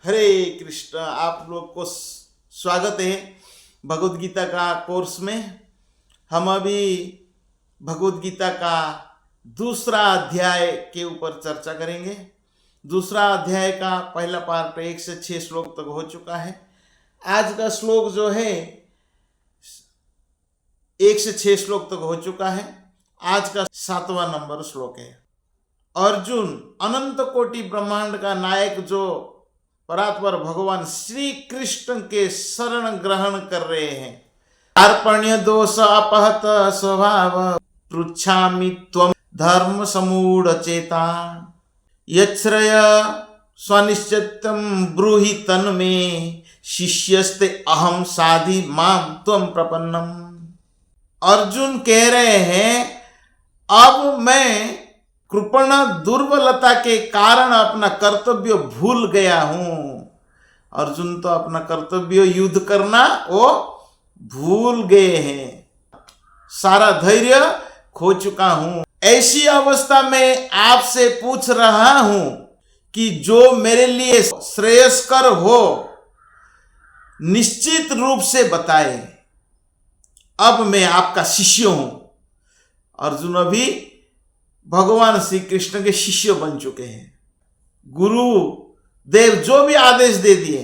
हरे कृष्ण। आप लोग को स्वागत है भगवद गीता का कोर्स में। हम अभी भगवद गीता का दूसरा अध्याय के ऊपर चर्चा करेंगे। दूसरा अध्याय का पहला पार्ट 1 से 6 श्लोक तक हो चुका है। आज का श्लोक जो है 1 से 6 श्लोक तक हो चुका है। आज का 7वां नंबर श्लोक है। अर्जुन अनंत कोटि ब्रह्मांड का नायक जो परात्पर भगवान श्री कृष्ण के शरण ग्रहण कर रहे हैं। कार्पण्य दोष अपहत स्वभाव पृच्छामि त्वं धर्म समूढ़ चेता यच्छ्रय स्वनिश्चितम ब्रूहि तन्मे शिष्यस्ते अहम साधि माम त्वं प्रपन्नम। अर्जुन कह रहे हैं अब मैं कृपण दुर्बलता के कारण अपना कर्तव्य भूल गया हूं। अर्जुन तो अपना कर्तव्य युद्ध करना वो भूल गए हैं। सारा धैर्य खो चुका हूं। ऐसी अवस्था में आपसे पूछ रहा हूं कि जो मेरे लिए श्रेयस्कर हो निश्चित रूप से बताए। अब मैं आपका शिष्य हूं। अर्जुन अभी भगवान श्री कृष्ण के शिष्य बन चुके हैं। गुरु देव जो भी आदेश दे दिए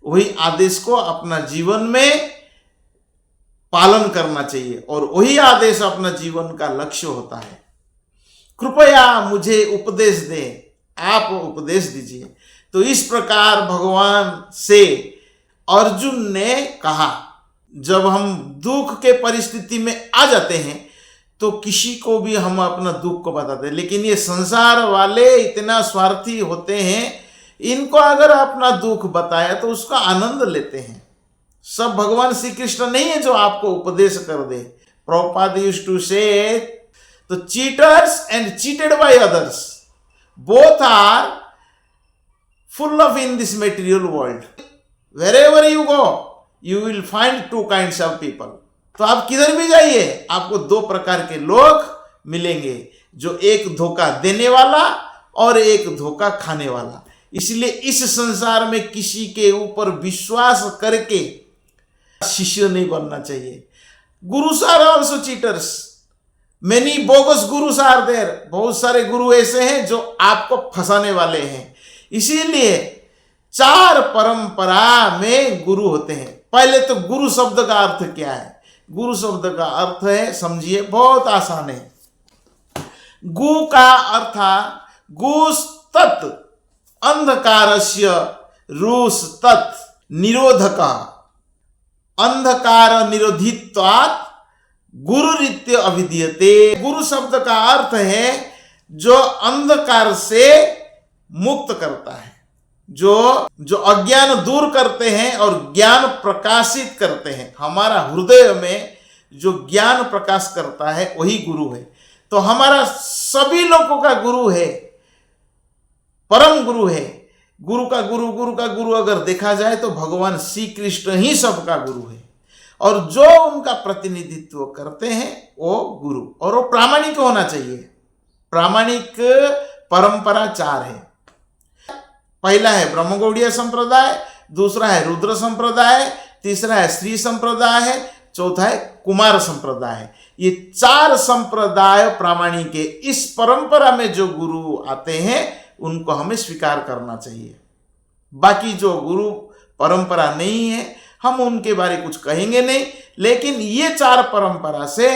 वही आदेश को अपना जीवन में पालन करना चाहिए और वही आदेश अपना जीवन का लक्ष्य होता है। कृपया मुझे उपदेश दें, आप उपदेश दीजिए। तो इस प्रकार भगवान से अर्जुन ने कहा। जब हम दुख के परिस्थिति में आ जाते हैं तो किसी को भी हम अपना दुख को बताते हैं, लेकिन ये संसार वाले इतना स्वार्थी होते हैं। इनको अगर अपना दुख बताया तो उसका आनंद लेते हैं। सब भगवान श्री कृष्ण नहीं है जो आपको उपदेश कर दे। प्रभुपाद यूज्ड टू से तो cheaters and cheated by others both are full of in this material world. Wherever you go you will find two kinds of people. तो आप किधर भी जाइए आपको दो प्रकार के लोग मिलेंगे, जो एक धोखा देने वाला और एक धोखा खाने वाला। इसलिए इस संसार में किसी के ऊपर विश्वास करके शिष्य नहीं बनना चाहिए। Gurus are also cheaters, many bogus gurus are there. बहुत सारे गुरु ऐसे हैं जो आपको फंसाने वाले हैं। इसीलिए 4 परंपरा में गुरु होते हैं। पहले तो गुरु शब्द का अर्थ क्या है? गुरु शब्द का अर्थ है, समझिए, बहुत आसान है। गु का अर्थ गुस तत् अंधकारस्य रूस तत् निरोधक। अंधकार निरोधित्वात् गुरुरीत्य अभिधीयते। गुरु शब्द का अर्थ है जो अंधकार से मुक्त करता है, जो अज्ञान दूर करते हैं और ज्ञान प्रकाशित करते हैं। हमारा हृदय में जो ज्ञान प्रकाश करता है वही गुरु है। तो हमारा सभी लोगों का गुरु है, परम गुरु है। गुरु का गुरु अगर देखा जाए तो भगवान श्री कृष्ण ही सबका गुरु है। और जो उनका प्रतिनिधित्व करते हैं वो गुरु, और वो प्रामाणिक होना चाहिए। प्रामाणिक परंपरा 4 है। पहला है ब्रह्मगौड़ीय संप्रदाय, दूसरा है रुद्र संप्रदाय, तीसरा है श्री संप्रदाय है, चौथा है कुमार संप्रदाय। ये 4 संप्रदाय प्रामाणिक है। इस परंपरा में जो गुरु आते हैं उनको हमें स्वीकार करना चाहिए। बाकी जो गुरु परंपरा नहीं है हम उनके बारे कुछ कहेंगे नहीं, लेकिन ये 4 परंपरा से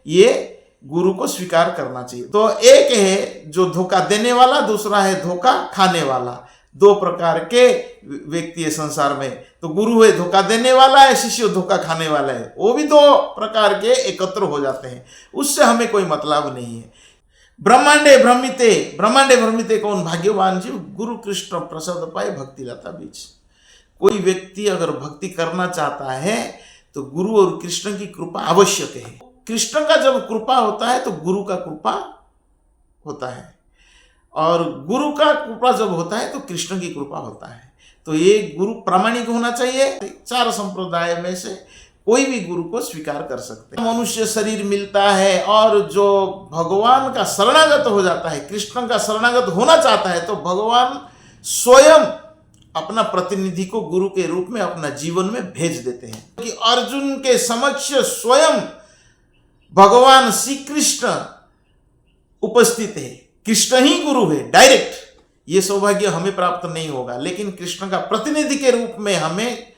ये गुरु को स्वीकार करना चाहिए। तो एक है जो धोखा देने वाला, दूसरा है धोखा खाने वाला। 2 प्रकार के व्यक्ति है संसार में। तो गुरु है धोखा देने वाला है, शिष्य धोखा खाने वाला है। वो भी 2 प्रकार के एकत्र हो जाते हैं, उससे हमें कोई मतलब नहीं है। ब्रह्मांडे भ्रमिते कौन भाग्यवान जीव गुरु कृष्ण प्रसाद पाए भक्ति लता बीच। कोई व्यक्ति अगर भक्ति करना चाहता है तो गुरु और कृष्ण की कृपा आवश्यक है। कृष्ण का जब कृपा होता है तो गुरु का कृपा होता है, और गुरु का कृपा जब होता है तो कृष्ण की कृपा होता है। तो ये गुरु प्रामाणिक होना चाहिए। 4 संप्रदाय में से कोई भी गुरु को स्वीकार कर सकते हैं। मनुष्य शरीर मिलता है और जो भगवान का शरणागत हो जाता है, कृष्ण का शरणागत होना चाहता है, तो भगवान स्वयं अपना प्रतिनिधि को गुरु के रूप में अपना जीवन में भेज देते हैं कि अर्जुन के समक्ष स्वयं भगवान श्री कृष्ण उपस्थित है। कृष्ण ही गुरु है डायरेक्ट। ये सौभाग्य हमें प्राप्त नहीं होगा, लेकिन कृष्ण का प्रतिनिधि के रूप में हमें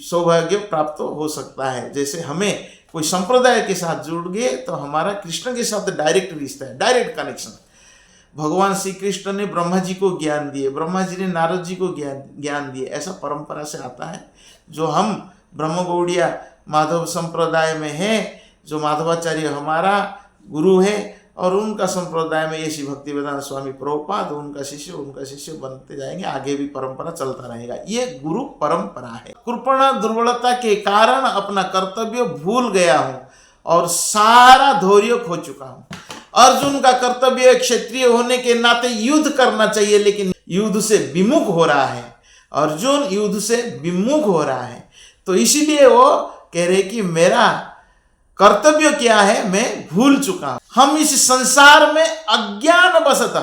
सौभाग्य प्राप्त हो सकता है। जैसे हमें कोई संप्रदाय के साथ जुड़ गए तो हमारा कृष्ण के साथ डायरेक्ट रिश्ता है, डायरेक्ट कनेक्शन। भगवान श्री कृष्ण ने ब्रह्मा जी को ज्ञान दिए, ब्रह्मा जी ने नारद जी को ज्ञान दिए, ऐसा परंपरा से आता है। जो हम ब्रह्म गौड़िया माधव संप्रदाय में है, जो माधवाचार्य हमारा गुरु है, और उनका संप्रदाय में ये श्री भक्ति वेदांत स्वामी प्रभुपाद, उनका शिष्य बनते जाएंगे, आगे भी परंपरा चलता रहेगा। ये गुरु परंपरा है। कृपण दुर्बलता के कारण अपना कर्तव्य भूल गया हूं और सारा धैर्य खो चुका हूं। अर्जुन का कर्तव्य क्षत्रिय होने के नाते युद्ध करना चाहिए, लेकिन युद्ध से विमुख हो रहा है। अर्जुन युद्ध से विमुख हो रहा है, तो इसीलिए वो कह रहे कि मेरा कर्तव्य क्या है मैं भूल चुका हूं। हम इस संसार में अज्ञान बसता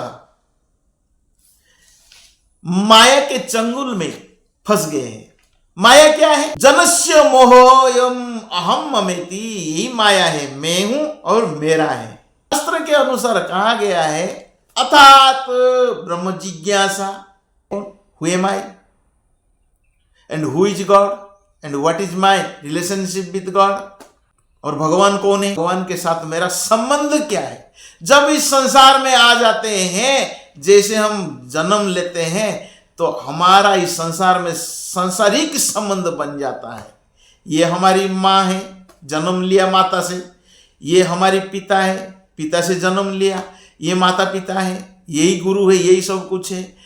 माया के चंगुल में फंस गए हैं। माया क्या है? जनस्य मोहोयम अहम ममेति, यही माया है, मैं हूं और मेरा है। शास्त्र के अनुसार कहा गया है अर्थात ब्रह्म जिज्ञासा, who am I and who is God and what is my relationship with God, और भगवान कौन है, भगवान के साथ मेरा संबंध क्या है। जब इस संसार में आ जाते हैं, जैसे हम जन्म लेते हैं, तो हमारा इस संसार में सांसारिक संबंध बन जाता है। ये हमारी माँ है, जन्म लिया माता से, ये हमारे पिता है, पिता से जन्म लिया, ये माता पिता है, यही गुरु है, यही सब कुछ है।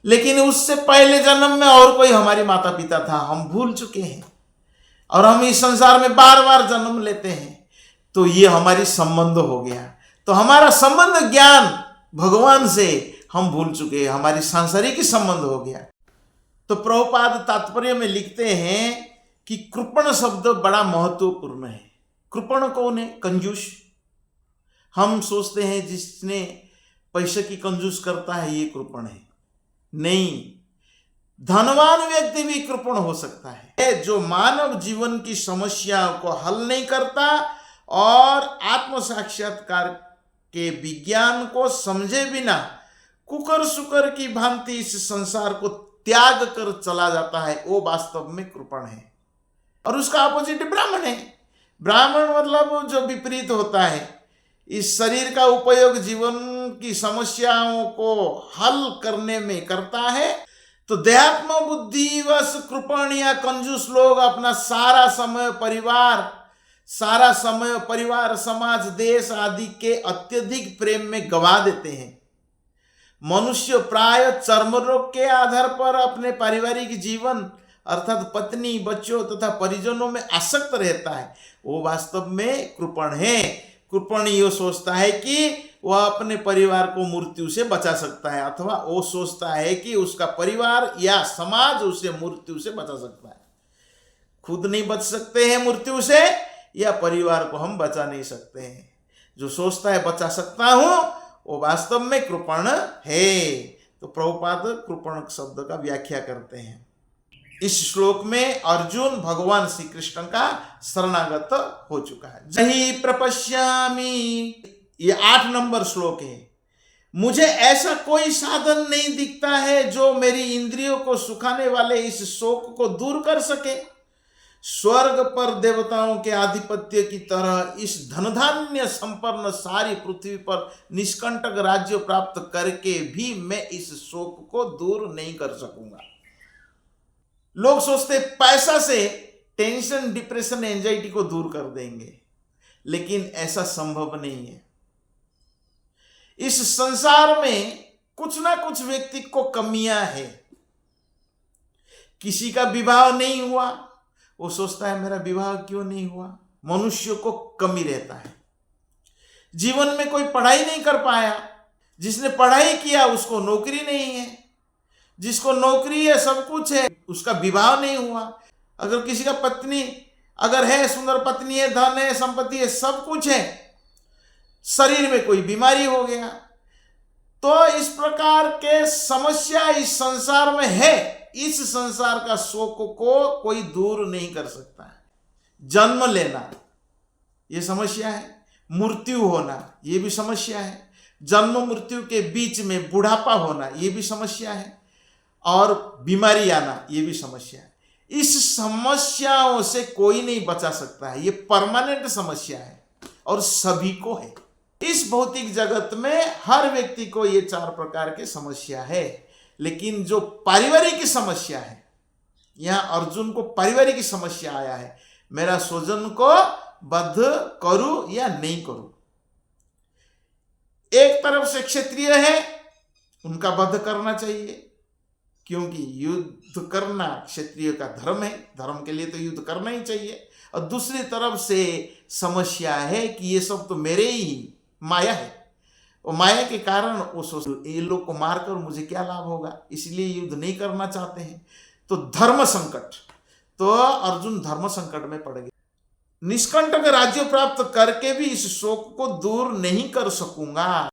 लेकिन उससे पहले जन्म में और कोई हमारी माता पिता था, हम भूल चुके हैं, और हम इस संसार में बार बार जन्म लेते हैं, तो ये हमारी संबंध हो गया। तो हमारा संबंध ज्ञान भगवान से हम भूल चुके हैं, हमारी सांसारिक संबंध हो गया। तो प्रभुपाद तात्पर्य में लिखते हैं कि कृपण शब्द बड़ा महत्वपूर्ण है। कृपण कौन है? कंजूस। हम सोचते हैं जिसने पैसे की कंजूस करता है ये कृपण है, नहीं, धनवान व्यक्ति भी कृपण हो सकता है। जो मानव जीवन की समस्याओं को हल नहीं करता और आत्म साक्षात्कार के विज्ञान को समझे बिना कुकर सुकर की भांति इस संसार को त्याग कर चला जाता है, वो वास्तव में कृपण है। और उसका अपोजिट ब्राह्मण है। ब्राह्मण मतलब जो विपरीत होता है, इस शरीर का उपयोग जीवन की समस्याओं को हल करने में करता है। तो देहात्म बुद्धिवश कृपण या कंजूस लोग अपना सारा समय परिवार समाज देश आदि के अत्यधिक प्रेम में गवा देते हैं। मनुष्य प्राय चर्म रोग के आधार पर अपने पारिवारिक जीवन अर्थात पत्नी, बच्चों तथा परिजनों में आसक्त रहता है। वो वास्तव में कृपण है। कृपण ये सोचता है कि वह अपने परिवार को मृत्यु से बचा सकता है, अथवा वो सोचता है कि उसका परिवार या समाज उसे मृत्यु से बचा सकता है। खुद नहीं बच सकते हैं मृत्यु से, या परिवार को हम बचा नहीं सकते हैं। जो सोचता है बचा सकता हूं, वो वास्तव में कृपण है। तो प्रभुपाद कृपण शब्द का व्याख्या करते हैं। इस श्लोक में अर्जुन भगवान श्री कृष्ण का शरणागत हो चुका है। जहि प्रपश्यामि, ये 8 नंबर श्लोक है। मुझे ऐसा कोई साधन नहीं दिखता है जो मेरी इंद्रियों को सुखाने वाले इस शोक को दूर कर सके। स्वर्ग पर देवताओं के आधिपत्य की तरह इस धनधान्य संपन्न सारी पृथ्वी पर निष्कंटक राज्य प्राप्त करके भी मैं इस शोक को दूर नहीं कर सकूंगा। लोग सोचते पैसा से टेंशन, डिप्रेशन, एंजाइटी को दूर कर देंगे, लेकिन ऐसा संभव नहीं है। इस संसार में कुछ ना कुछ व्यक्ति को कमियां है। किसी का विवाह नहीं हुआ, वो सोचता है मेरा विवाह क्यों नहीं हुआ। मनुष्य को कमी रहता है। जीवन में कोई पढ़ाई नहीं कर पाया, जिसने पढ़ाई किया उसको नौकरी नहीं है, जिसको नौकरी है सब कुछ है, उसका विवाह नहीं हुआ। अगर किसी का पत्नी अगर है, सुंदर पत्नी है, धन है, संपत्ति है, सब कुछ है, शरीर में कोई बीमारी हो गया, तो इस प्रकार के समस्या इस संसार में है। इस संसार का शोक को कोई दूर नहीं कर सकता है। जन्म लेना ये समस्या है, मृत्यु होना ये भी समस्या है, जन्म मृत्यु के बीच में बुढ़ापा होना ये भी समस्या है, और बीमारी आना ये भी समस्या है। इस समस्याओं से कोई नहीं बचा सकता है, ये परमानेंट समस्या है और सभी को है। इस भौतिक जगत में हर व्यक्ति को ये 4 प्रकार के समस्या है। लेकिन जो पारिवारिक समस्या है, यहां अर्जुन को पारिवारिक समस्या आया है, मेरा स्वजन को वध करूं या नहीं करूं। एक तरफ से क्षत्रिय है, उनका वध करना चाहिए, क्योंकि युद्ध करना क्षत्रिय का धर्म है, धर्म के लिए तो युद्ध करना ही चाहिए। और दूसरी तरफ से समस्या है कि ये सब तो मेरे ही माया है, और माया के कारण वो सोचते ये लोग को मारकर मुझे क्या लाभ होगा, इसलिए युद्ध नहीं करना चाहते हैं। तो धर्म संकट, तो अर्जुन धर्म संकट में पड़ गए। निष्कंटक राज्य प्राप्त करके भी इस शोक को दूर नहीं कर सकूंगा।